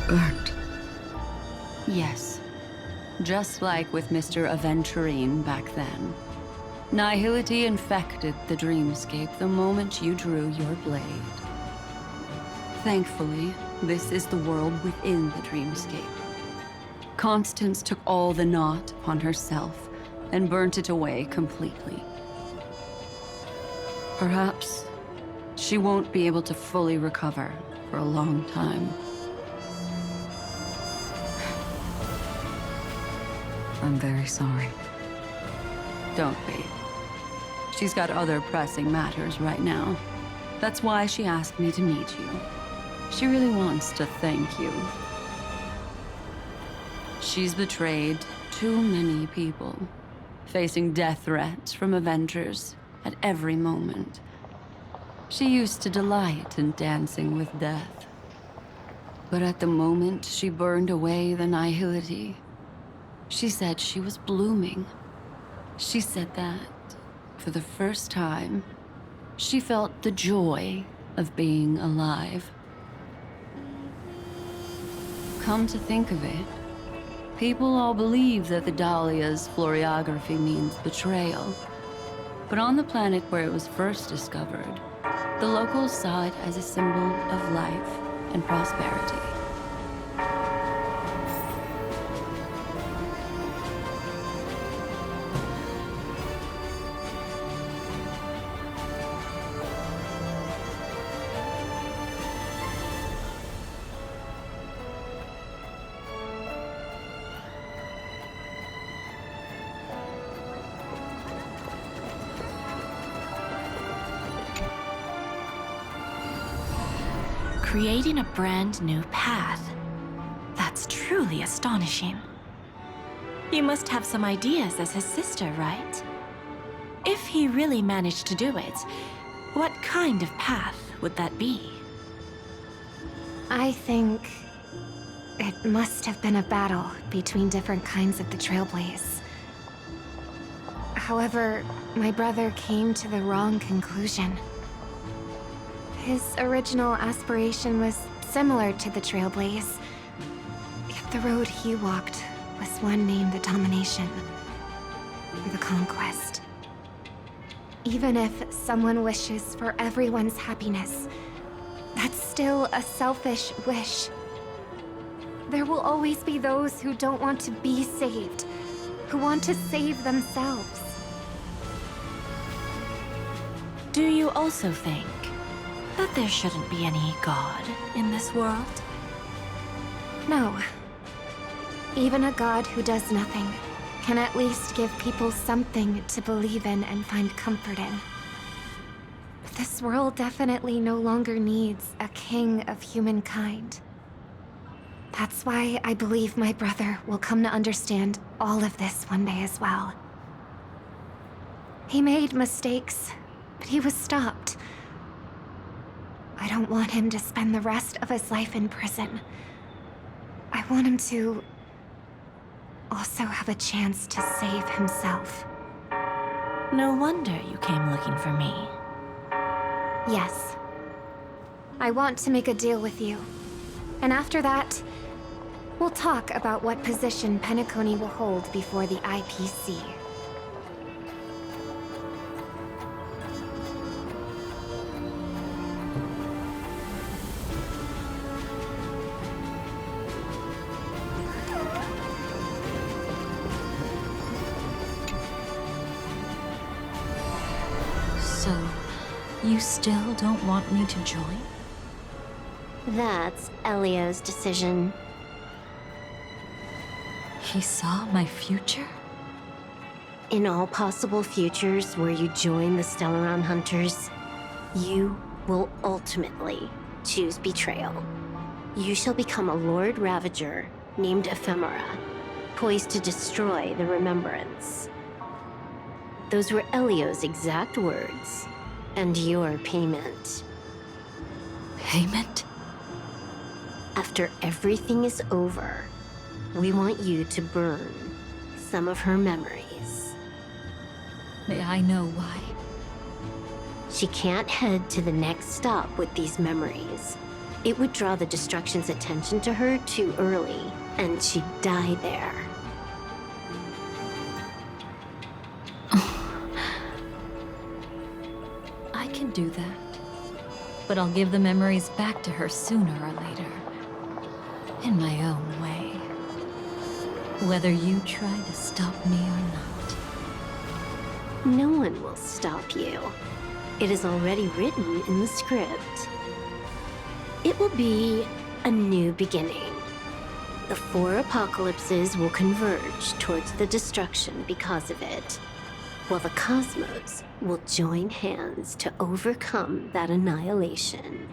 burnt. Yes. Just like with Mr. Aventurine back then. Nihility infected the dreamscape the moment you drew your blade. Thankfully, this is the world within the dreamscape. Constance took all the knot upon herself and burnt it away completely. Perhaps she won't be able to fully recover for a long time. I'm very sorry. Don't be. She's got other pressing matters right now. That's why she asked me to meet you. She really wants to thank you. She's betrayed too many people, facing death threats from Avengers at every moment. She used to delight in dancing with death. But at the moment she burned away the nihility, she said she was blooming. She said that, for the first time, she felt the joy of being alive. Come to think of it, people all believe that the Dahlia's floriography means betrayal. But on the planet where it was first discovered, the locals saw it as a symbol of life and prosperity. Creating a brand new path. That's truly astonishing. You must have some ideas as his sister, right? If he really managed to do it, what kind of path would that be? I think it must have been a battle between different kinds of the Trailblaze. However, my brother came to the wrong conclusion. His original aspiration was similar to the Trailblaze, yet the road he walked was one named the Domination, or the Conquest. Even if someone wishes for everyone's happiness, that's still a selfish wish. There will always be those who don't want to be saved, who want to save themselves. Do you also think that there shouldn't be any god in this world? No. Even a god who does nothing can at least give people something to believe in and find comfort in. But this world definitely no longer needs a king of humankind. That's why I believe my brother will come to understand all of this one day as well. He made mistakes, but he was stopped. I don't want him to spend the rest of his life in prison. I want him to also have a chance to save himself. No wonder you came looking for me. Yes. I want to make a deal with you. And after that, we'll talk about what position Penacony will hold before the IPC. So, you still don't want me to join? That's Elio's decision. He saw my future? In all possible futures where you join the Stellaron Hunters, you will ultimately choose betrayal. You shall become a Lord Ravager named Ephemera, poised to destroy the Remembrance. Those were Elio's exact words, and your payment. Payment? After everything is over, we want you to burn some of her memories. May I know why? She can't head to the next stop with these memories. It would draw the destruction's attention to her too early, and she'd die there. I can do that. But I'll give the memories back to her sooner or later. In my own way. Whether you try to stop me or not. No one will stop you. It is already written in the script. It will be a new beginning. The 4 apocalypses will converge towards the destruction because of it, while the cosmos will join hands to overcome that annihilation.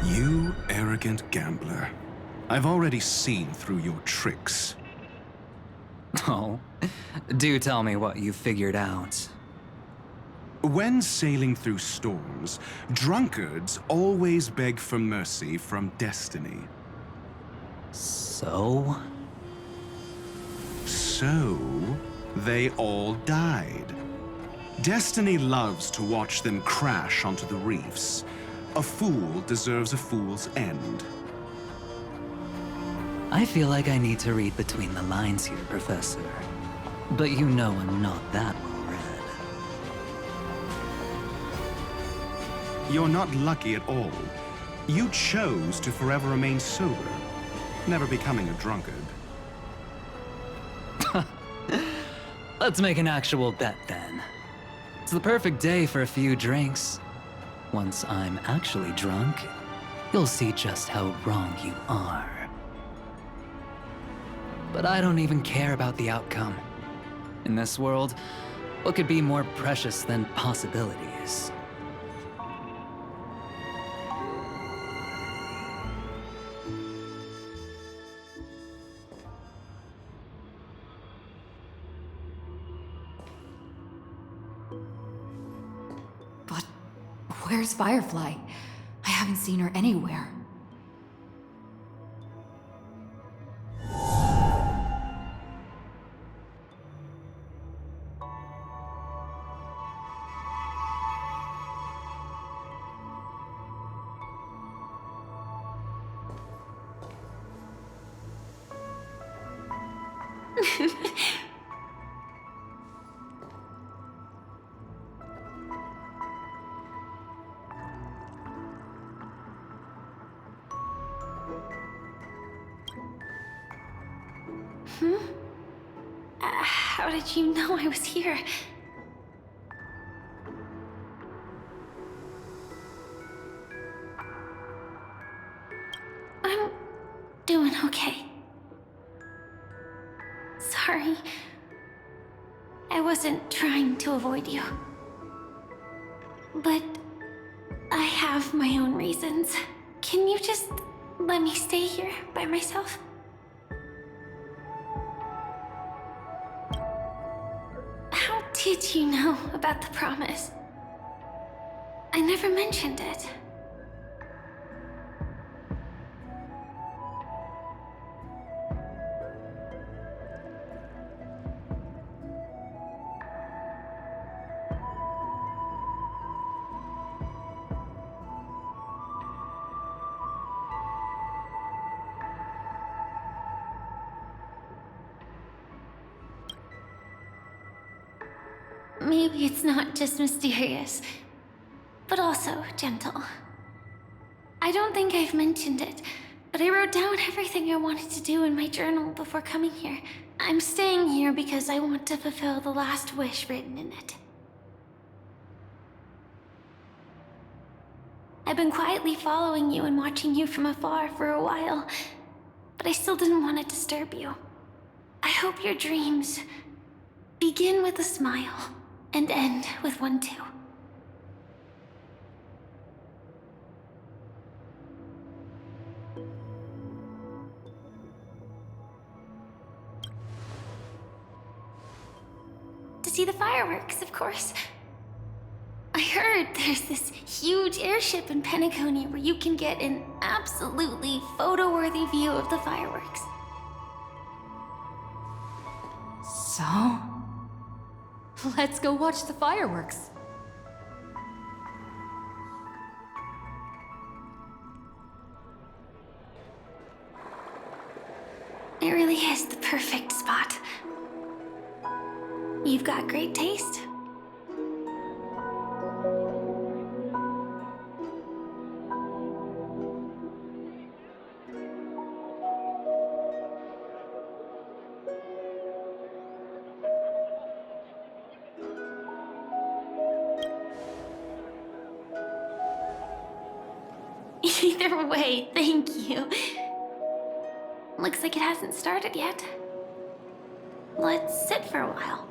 You arrogant gambler. I've already seen through your tricks. Oh, do tell me what you figured out. When sailing through storms, drunkards always beg for mercy from destiny. So? So, they all died. Destiny loves to watch them crash onto the reefs. A fool deserves a fool's end. I feel like I need to read between the lines here, Professor. But you know I'm not that well read. You're not lucky at all. You chose to forever remain sober, never becoming a drunkard. Let's make an actual bet then. It's the perfect day for a few drinks. Once I'm actually drunk, you'll see just how wrong you are. But I don't even care about the outcome. In this world, what could be more precious than possibilities? But where's Firefly? I haven't seen her anywhere. How did you know I was here? I'm doing okay. Sorry. I wasn't trying to avoid you. But I have my own reasons. Can you just let me stay here by myself? How did you know about the promise? I never mentioned it. Maybe it's not just mysterious, but also gentle. I don't think I've mentioned it, but I wrote down everything I wanted to do in my journal before coming here. I'm staying here because I want to fulfill the last wish written in it. I've been quietly following you and watching you from afar for a while, but I still didn't want to disturb you. I hope your dreams begin with a smile and end with one too. To see the fireworks, of course. I heard there's this huge airship in Penacony where you can get an absolutely photo-worthy view of the fireworks. So? Let's go watch the fireworks. It really is the perfect spot. You've got great taste. Either way, thank you. Looks like it hasn't started yet. Let's sit for a while.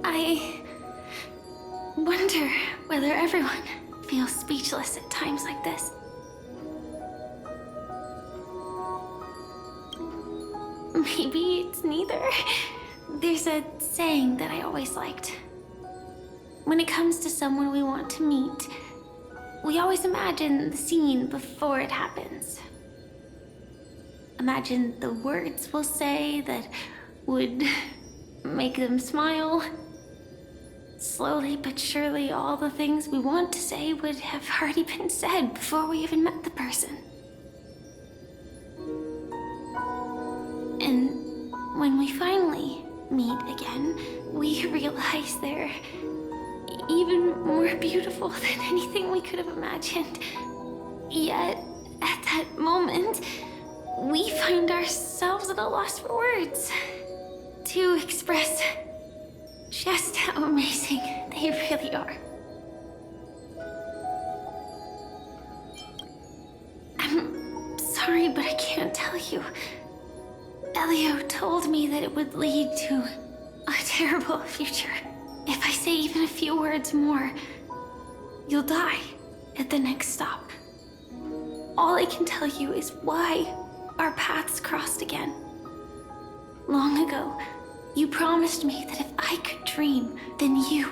I wonder whether everyone feels speechless at times like this. Maybe it's neither. There's a saying that I always liked. When it comes to someone we want to meet, we always imagine the scene before it happens. Imagine the words we'll say that would make them smile. Slowly but surely, all the things we want to say would have already been said before we even met the person. And when we finally meet again, we realize they're even more beautiful than anything we could have imagined. Yet, at that moment, we find ourselves at a loss for words to express just how amazing they really are. I'm sorry, but I can't tell you. Elio told me that it would lead to a terrible future. If I say even a few words more, you'll die at the next stop. All I can tell you is why our paths crossed again. Long ago, you promised me that if I could dream, then you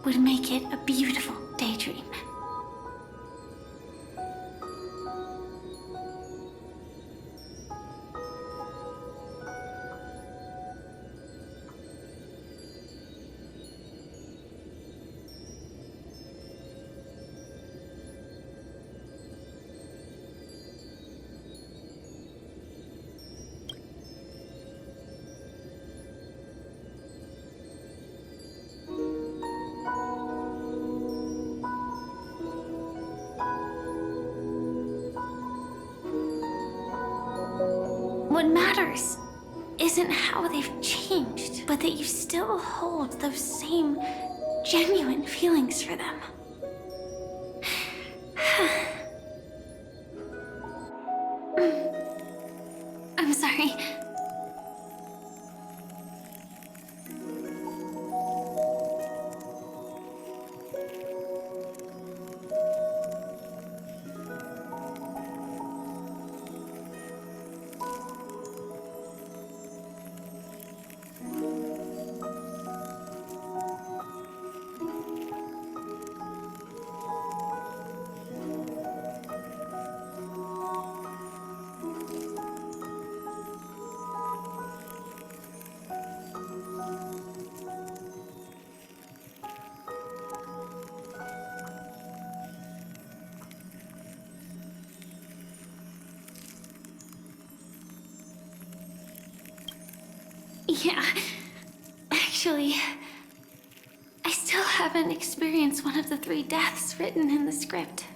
would make it a beautiful daydream. What matters isn't how they've changed, but that you still hold those same genuine feelings for them. I'm sorry. Yeah, actually, I still haven't experienced one of the 3 deaths written in the script.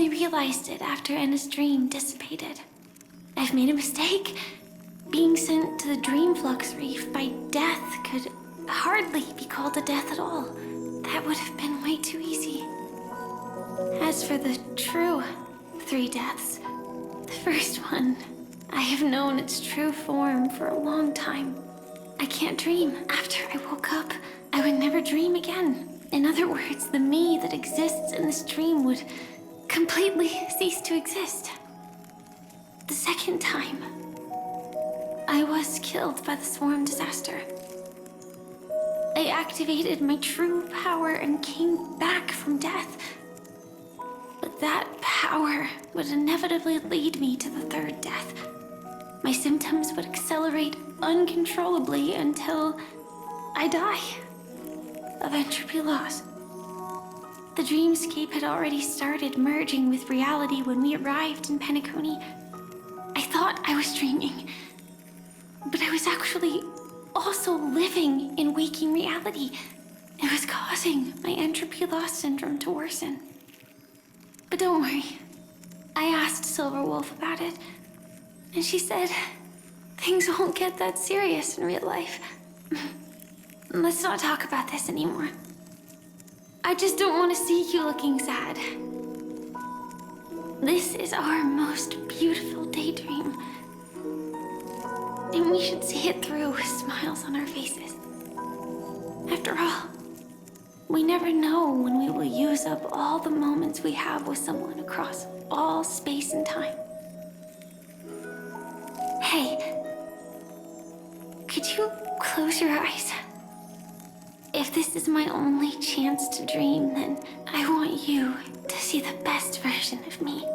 only realized it after Anna's dream dissipated. I've made a mistake. Being sent to the Dream Flux Reef by death could hardly be called a death at all. That would have been way too easy. As for the true 3 deaths, the first one, I have known its true form for a long time. I can't dream. After I woke up, I would never dream again. In other words, the me that exists in this dream would completely cease to exist. The second time, I was killed by the swarm disaster. I activated my true power and came back from death. But that power would inevitably lead me to the 3rd death. My symptoms would accelerate uncontrollably until I die of entropy loss. The dreamscape had already started merging with reality when we arrived in Penacony. I thought I was dreaming, but I was actually also living in waking reality. It was causing my entropy loss syndrome to worsen. But don't worry, I asked Silverwolf about it, and she said things won't get that serious in real life. Let's not talk about this anymore. I just don't want to see you looking sad. This is our most beautiful daydream, and we should see it through with smiles on our faces. After all, we never know when we will use up all the moments we have with someone across all space and time. Hey, could you close your eyes? If this is my only chance to dream, then I want you to see the best version of me.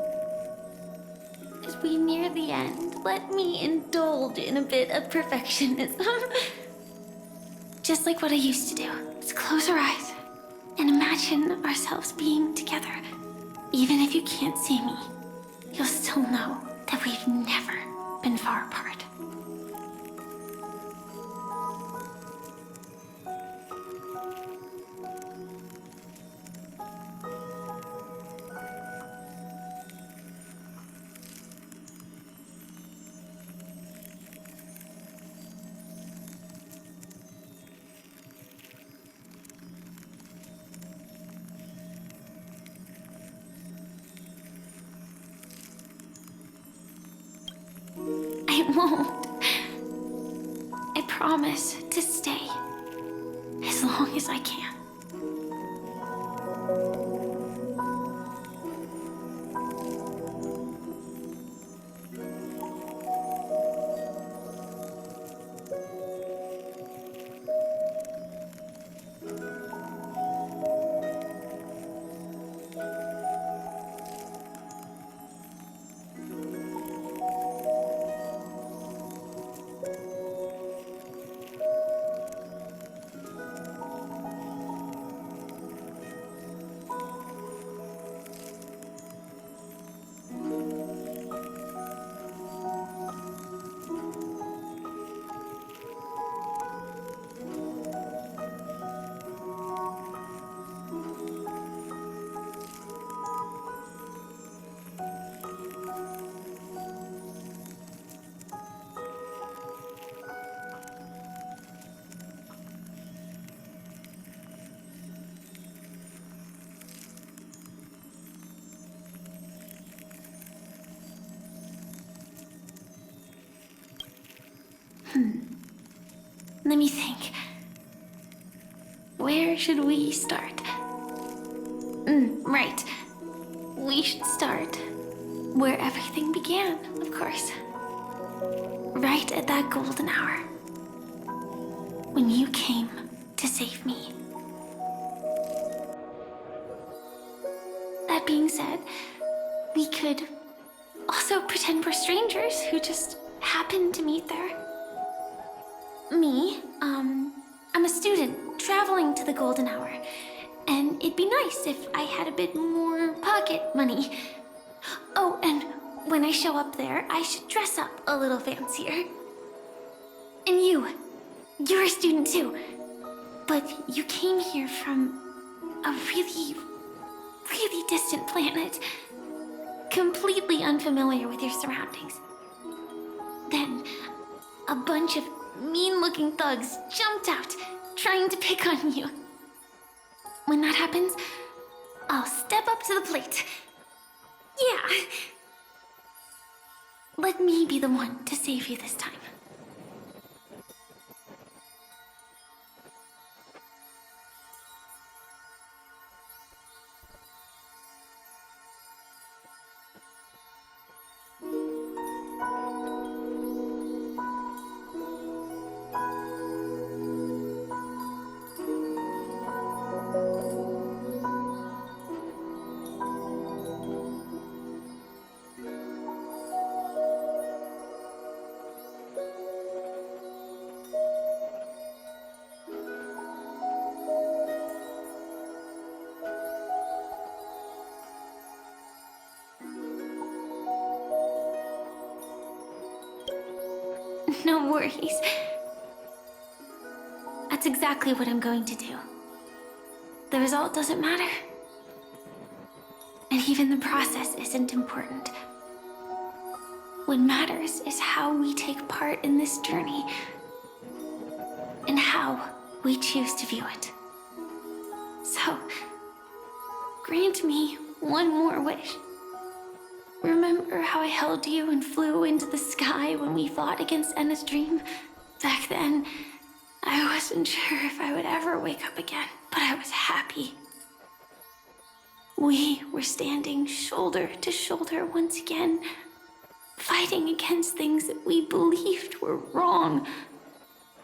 As we near the end, let me indulge in a bit of perfectionism. Just like what I used to do. Let's close our eyes and imagine ourselves being together. Even if you can't see me, you'll still know that we've never been far apart. I won't. I promise to stay as long as I can. Let me think. Where should we start? Right. We should start where everything began, of course. Right at that golden hour. When you came to save me. That being said, we could also pretend we're strangers who just happened to meet there. Me, I'm a student traveling to the golden hour, and it'd be nice if I had a bit more pocket money. Oh, and when I show up there, I should dress up a little fancier. And you're a student too, but you came here from a really, really distant planet. completely unfamiliar with your surroundings. Then, a bunch of mean-looking thugs jumped out, trying to pick on you. When that happens, I'll step up to the plate. Yeah. Let me be the one to save you this time. No worries. That's exactly what I'm going to do. The result doesn't matter. And even the process isn't important. What matters is how we take part in this journey and how we choose to view it. So, grant me one more wish. Remember how I held you and flew into the sky when we fought against Enna's dream? Back then, I wasn't sure if I would ever wake up again, but I was happy. We were standing shoulder to shoulder once again, fighting against things that we believed were wrong,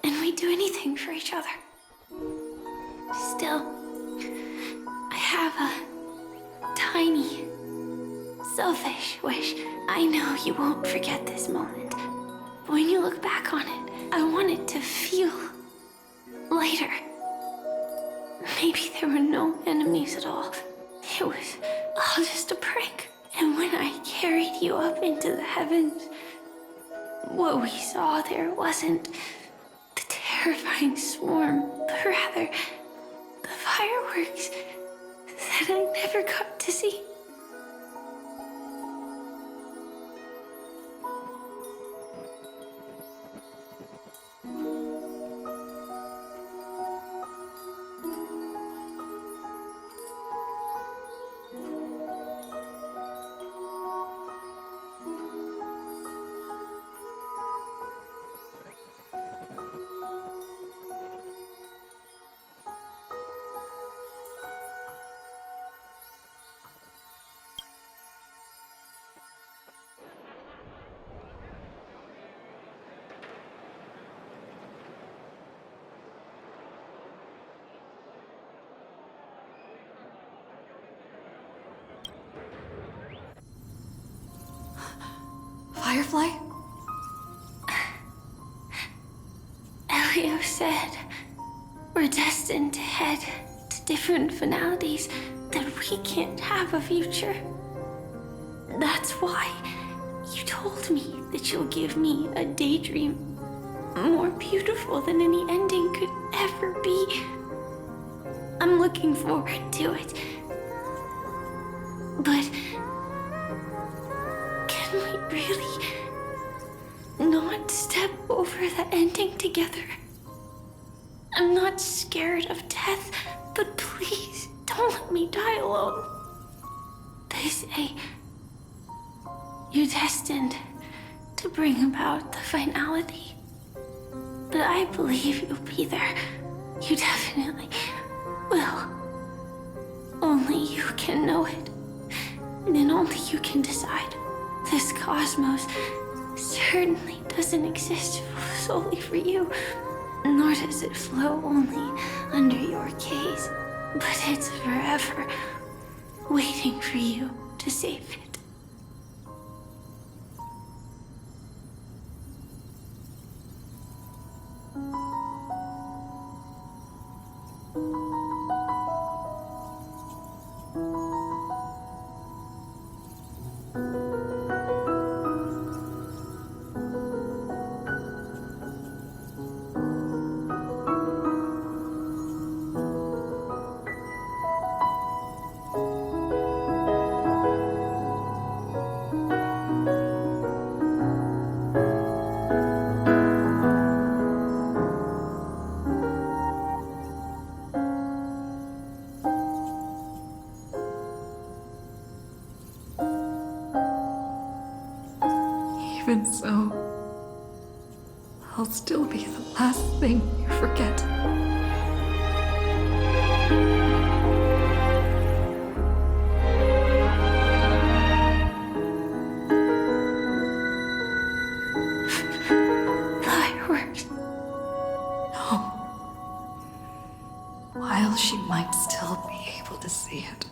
and we'd do anything for each other. Still, I have a tiny, selfish wish. I know you won't forget this moment, but when you look back on it, I want it to feel lighter. Maybe there were no enemies at all. It was all just a prank. And when I carried you up into the heavens, what we saw there wasn't the terrifying swarm, but rather the fireworks that I never got to see. Firefly? Elio said we're destined to head to different finalities, that we can't have a future. That's why you told me that you'll give me a daydream more beautiful than any ending could ever be. I'm looking forward to it. But can we really not step over the ending together? I'm not scared of death, but please don't let me die alone. They say you're destined to bring about the finality, but I believe you'll be there. You definitely will. Only you can know it, and only you can decide. This cosmos certainly doesn't exist solely for you, nor does it flow only under your gaze, but it's forever waiting for you to save it. I'll still be the last thing you forget. Fireworks. No. While she might still be able to see it.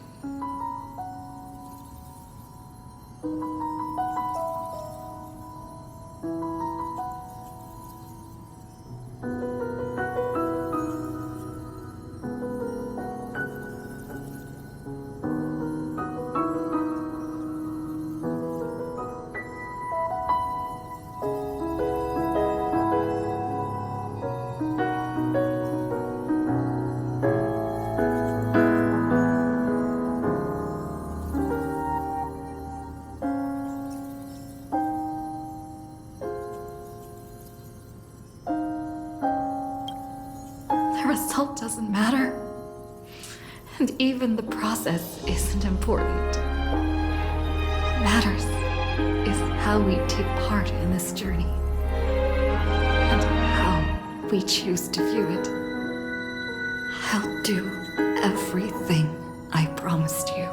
The result doesn't matter. And even the process isn't important. What matters is how we take part in this journey. And how we choose to view it. I'll do everything I promised you.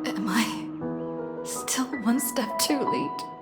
Am I still one step too late?